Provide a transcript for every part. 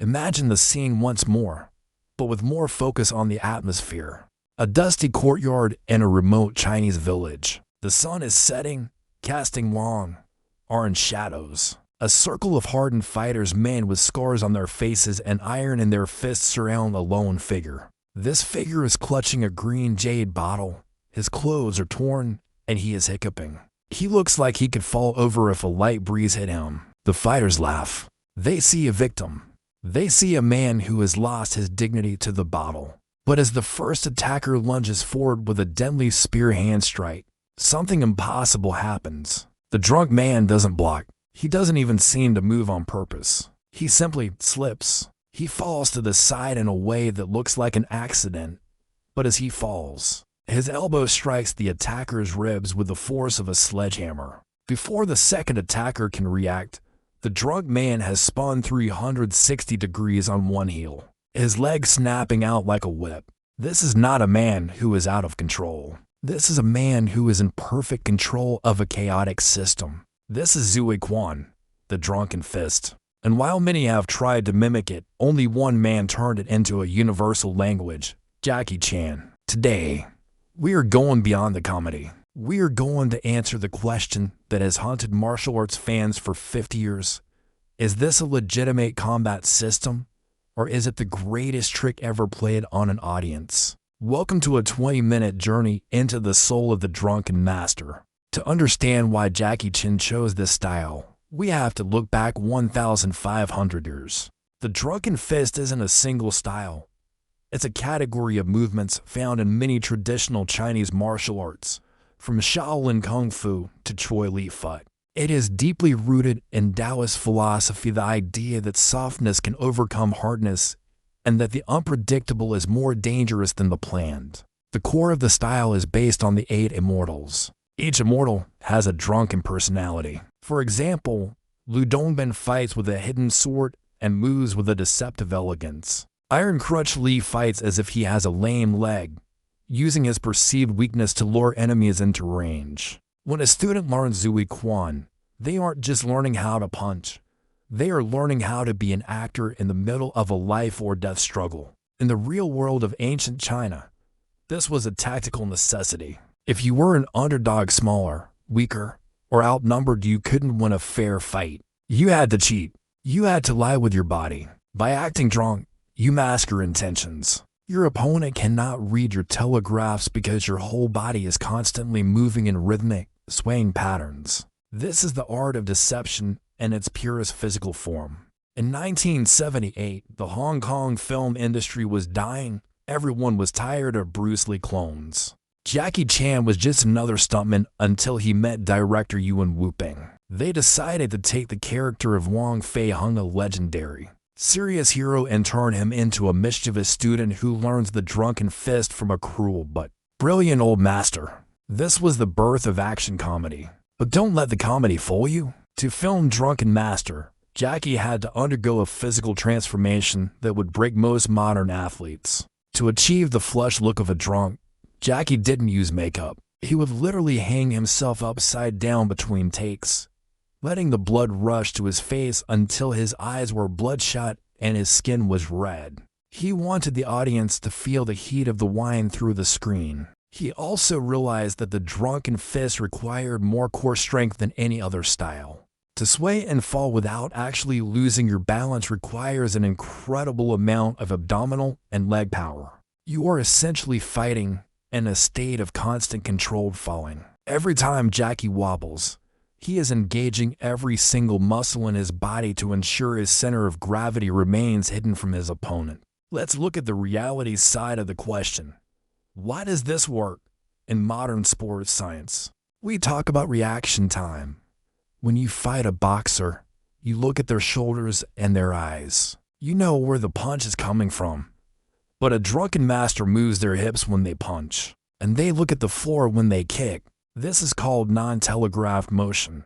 Imagine the scene once more, but with more focus on the atmosphere. A dusty courtyard in a remote Chinese village. The sun is setting, casting long, orange shadows. A circle of hardened fighters, men with scars on their faces and iron in their fists, surround a lone figure. This figure is clutching a green jade bottle. His clothes are torn, and he is hiccuping. He looks like he could fall over if a light breeze hit him. The fighters laugh. They see a victim. They see a man who has lost his dignity to the bottle. But as the first attacker lunges forward with a deadly spear hand strike, something impossible happens. The drunk man doesn't block. He doesn't even seem to move on purpose. He simply slips. He falls to the side in a way that looks like an accident. But as he falls, his elbow strikes the attacker's ribs with the force of a sledgehammer. Before the second attacker can react, the drunk man has spun 360 degrees on one heel, his leg snapping out like a whip. This is not a man who is out of control. This is a man who is in perfect control of a chaotic system. This is Zhuge Quan, the drunken fist. And while many have tried to mimic it, only one man turned it into a universal language, Jackie Chan. Today, we are going beyond the comedy. We are going to answer the question that has haunted martial arts fans for 50 years. Is this a legitimate combat system, or is it the greatest trick ever played on an audience? Welcome to a 20-minute journey into the soul of the drunken master. To understand why Jackie Chan chose this style, we have to look back 1,500 years. The drunken fist isn't a single style. It's a category of movements found in many traditional Chinese martial arts, from Shaolin Kung Fu to Choi Li Fut. It is deeply rooted in Taoist philosophy, the idea that softness can overcome hardness and that the unpredictable is more dangerous than the planned. The core of the style is based on the 8 immortals. Each immortal has a drunken personality. For example, Lu Dongbin fights with a hidden sword and moves with a deceptive elegance. Iron Crutch Li fights as if he has a lame leg, using his perceived weakness to lure enemies into range. When a student learns Zhuge Quan, they aren't just learning how to punch. They are learning how to be an actor in the middle of a life or death struggle. In the real world of ancient China, this was a tactical necessity. If you were an underdog, smaller, weaker, or outnumbered, you couldn't win a fair fight. You had to cheat. You had to lie with your body. By acting drunk, you mask your intentions. Your opponent cannot read your telegraphs because your whole body is constantly moving in rhythmic, swaying patterns. This is the art of deception in its purest physical form. In 1978, the Hong Kong film industry was dying. Everyone was tired of Bruce Lee clones. Jackie Chan was just another stuntman until he met director Yuen Woo-ping. They decided to take the character of Wong Fei-hung, a legendary, serious hero, and turn him into a mischievous student who learns the drunken fist from a cruel but brilliant old master. This was the birth of action comedy. But don't let the comedy fool you. To film Drunken Master, Jackie had to undergo a physical transformation that would break most modern athletes. To achieve the flush look of a drunk, Jackie didn't use makeup. He would literally hang himself upside down between takes, letting the blood rush to his face until his eyes were bloodshot and his skin was red. He wanted the audience to feel the heat of the wine through the screen. He also realized that the drunken fist required more core strength than any other style. To sway and fall without actually losing your balance requires an incredible amount of abdominal and leg power. You are essentially fighting in a state of constant controlled falling. Every time Jackie wobbles, he is engaging every single muscle in his body to ensure his center of gravity remains hidden from his opponent. Let's look at the reality side of the question. Why does this work in modern sports science? We talk about reaction time. When you fight a boxer, you look at their shoulders and their eyes. You know where the punch is coming from. But a drunken master moves their hips when they punch, and they look at the floor when they kick. This is called non-telegraphed motion,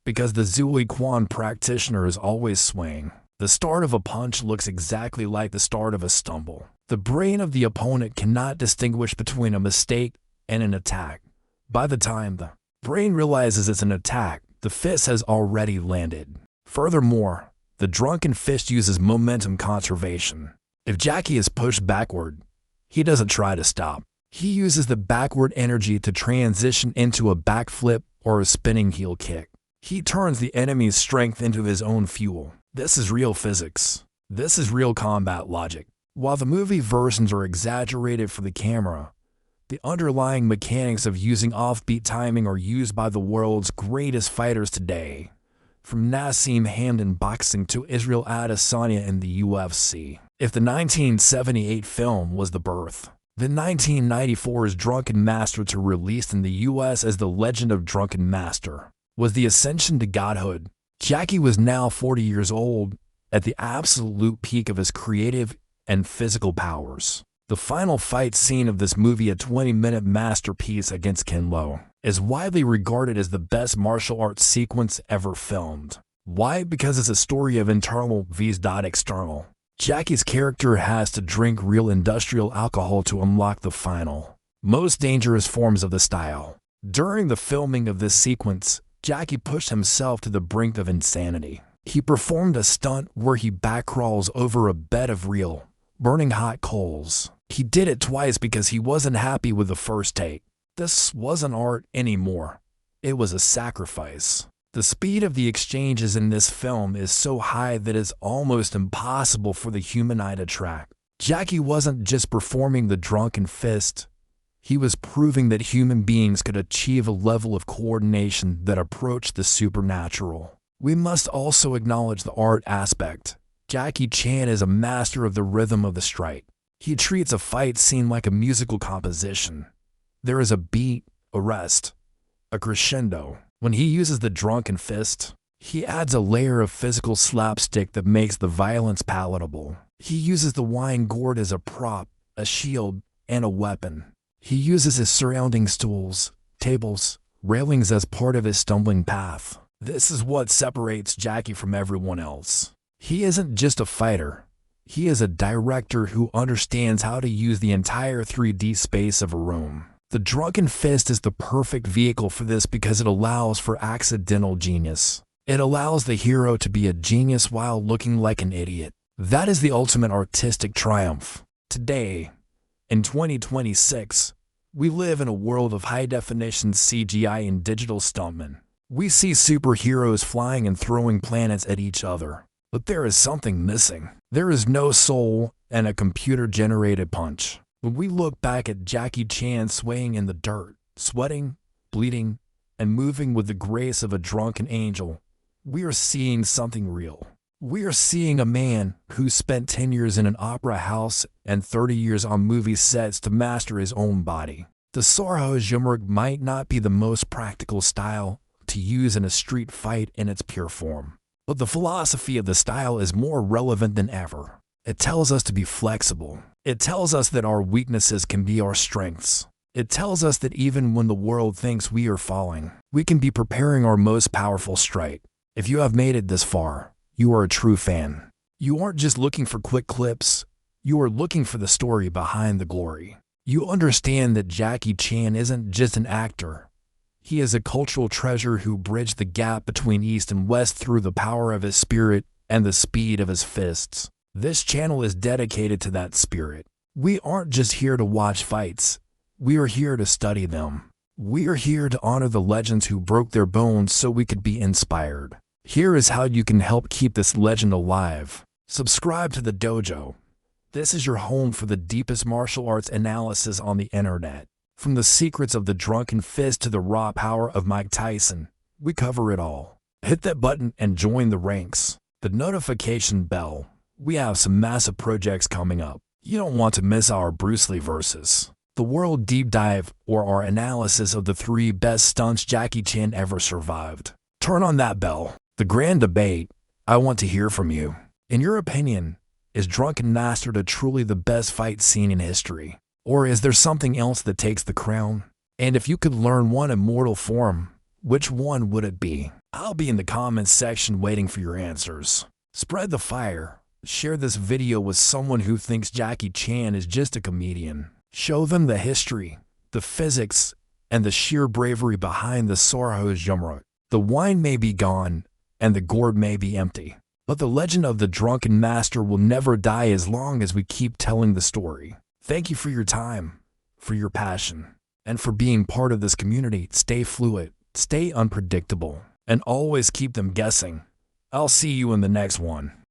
because the Zhuge Quan practitioner is always swaying. The start of a punch looks exactly like the start of a stumble. The brain of the opponent cannot distinguish between a mistake and an attack. By the time the brain realizes it's an attack, the fist has already landed. Furthermore, The drunken fist uses momentum conservation. If Jackie is pushed backward, he doesn't try to stop. He uses the backward energy to transition into a backflip or a spinning heel kick. He turns the enemy's strength into his own fuel. This is real physics. This is real combat logic. While the movie versions are exaggerated for the camera, the underlying mechanics of using offbeat timing are used by the world's greatest fighters today, from Nassim Hamdan boxing to Israel Adesanya in the UFC. If the 1978 film was the birth, then 1994's Drunken Master, to released in the US as The Legend of Drunken Master, was the ascension to godhood. Jackie was now 40 years old, at the absolute peak of his creative and physical powers. The final fight scene of this movie, a 20-minute masterpiece against Ken Lo, is widely regarded as the best martial arts sequence ever filmed. Why? Because it's a story of internal vs. external. Jackie's character has to drink real industrial alcohol to unlock the final, most dangerous forms of the style. During the filming of this sequence, Jackie pushed himself to the brink of insanity. He performed a stunt where he backcrawls over a bed of real, burning hot coals. He did it twice because he wasn't happy with the first take. This wasn't art anymore. It was a sacrifice. The speed of the exchanges in this film is so high that it's almost impossible for the human eye to track. Jackie wasn't just performing the drunken fist. He was proving that human beings could achieve a level of coordination that approached the supernatural. We must also acknowledge the art aspect. Jackie Chan is a master of the rhythm of the strike. He treats a fight scene like a musical composition. There is a beat, a rest, a crescendo. When he uses the drunken fist, he adds a layer of physical slapstick that makes the violence palatable. He uses the wine gourd as a prop, a shield, and a weapon. He uses his surrounding stools, tables, railings as part of his stumbling path. This is what separates Jackie from everyone else. He isn't just a fighter. He is a director who understands how to use the entire 3D space of a room. The drunken fist is the perfect vehicle for this because it allows for accidental genius. It allows the hero to be a genius while looking like an idiot. That is the ultimate artistic triumph. Today, in 2026, we live in a world of high-definition CGI and digital stuntmen. We see superheroes flying and throwing planets at each other. But there is something missing. There is no soul and a computer-generated punch. When we look back at Jackie Chan swaying in the dirt, sweating, bleeding, and moving with the grace of a drunken angel, we are seeing something real. We are seeing a man who spent 10 years in an opera house and 30 years on movie sets to master his own body. The Sorhozhumruk might not be the most practical style to use in a street fight in its pure form, but the philosophy of the style is more relevant than ever. It tells us to be flexible. It tells us that our weaknesses can be our strengths. It tells us that even when the world thinks we are falling, we can be preparing our most powerful strike. If you have made it this far, you are a true fan. You aren't just looking for quick clips. You are looking for the story behind the glory. You understand that Jackie Chan isn't just an actor. He is a cultural treasure who bridged the gap between East and West through the power of his spirit and the speed of his fists. This channel is dedicated to that spirit. We aren't just here to watch fights. We are here to study them. We are here to honor the legends who broke their bones so we could be inspired. Here is how you can help keep this legend alive. Subscribe to the dojo. This is your home for the deepest martial arts analysis on the internet. From the secrets of the drunken fist to the raw power of Mike Tyson, we cover it all. Hit that button and join the ranks. The notification bell. We have some massive projects coming up. You don't want to miss our Bruce Lee versus the World Deep Dive or our analysis of the 3 best stunts Jackie Chan ever survived. Turn on that bell. The grand debate. I want to hear from you. In your opinion, is Drunken Master truly the best fight scene in history? Or is there something else that takes the crown? And if you could learn one immortal form, which one would it be? I'll be in the comments section waiting for your answers. Spread the fire. Share this video with someone who thinks Jackie Chan is just a comedian. Show them the history, the physics, and the sheer bravery behind the Sorhozhumruk. The wine may be gone, and the gourd may be empty, But the legend of the drunken master will never die as long as we keep telling the story. Thank you for your time, for your passion, and for being part of this community. Stay fluid, stay unpredictable, and always keep them guessing. I'll see you in the next one.